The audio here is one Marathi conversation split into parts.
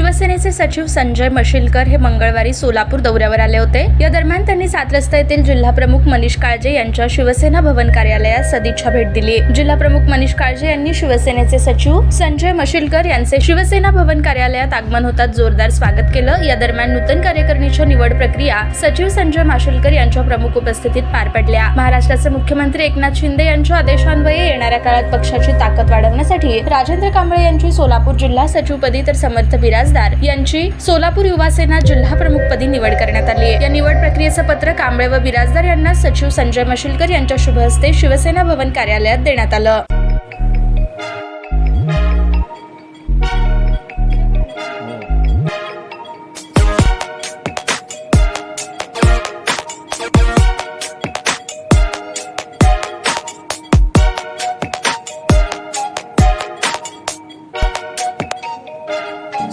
शिवसेनेचे सचिव संजय मशिलकर हे मंगळवारी सोलापूर दौऱ्यावर आले होते। या दरम्यान त्यांनी 7 रस्ता येथील जिल्हा प्रमुख मनीष काळजे यांच्या शिवसेना भवन कार्यालयात सदिच्छा भेट दिली। जिल्हा प्रमुख मनीष काळजे यांनी शिवसेनेचे सचिव संजय मशिलकर यांचे शिवसेना भवन कार्यालयात आगमन होताच जोरदार स्वागत केलं। या दरम्यान नूतन कार्यकारिणीची निवड प्रक्रिया सचिव संजय मशिलकर यांच्या प्रमुख उपस्थितीत पार पडल्या। महाराष्ट्राचे मुख्यमंत्री एकनाथ शिंदे यांच्या आदेशान्वये येणाऱ्या काळात पक्षाची ताकद वाढवण्यासाठी राजेंद्र कांबळे यांची सोलापूर जिल्हा सचिवपदी तर समर्थ बिराजदार यांची सोलापूर युवा सेना जिल्हा प्रमुखपदी निवड करण्यात आली। या निवड प्रक्रियेचं पत्र कांबळे व बिराजदार यांना सचिव संजय मशिलकर यांच्या शुभ हस्ते शिवसेना भवन कार्यालयात देण्यात आलं।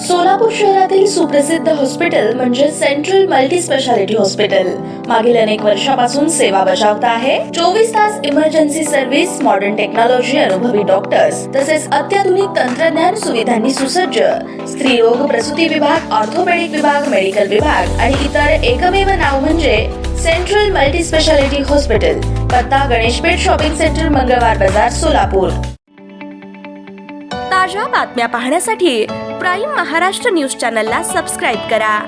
सोलापूर शहरातील सुप्रसिद्ध हॉस्पिटल म्हणजे सेंट्रल मल्टी स्पेशालिटी हॉस्पिटल मागील अनेक वर्षापासून सेवा बजावत आहे। 24 तास इमर्जन्सी सर्व्हिस, मॉडर्न टेक्नॉलॉजी, अनुभवी डॉक्टर्स तसेच अत्याधुनिक तंत्रज्ञान सुविधांनी सुसज्ज स्त्रीरोग प्रसूती विभाग, ऑर्थोपेडिक विभाग, मेडिकल विभाग आणि इतर एकमेव नाव म्हणजे सेंट्रल मल्टी स्पेशालिटी हॉस्पिटल। पत्ता गणेशपेठ शॉपिंग सेंटर, मंगळवार बाजार, सोलापूर। ताज्या बातम्या पाहण्यासाठी प्राईम महाराष्ट्र न्यूज चॅनलला सबस्क्राईब करा।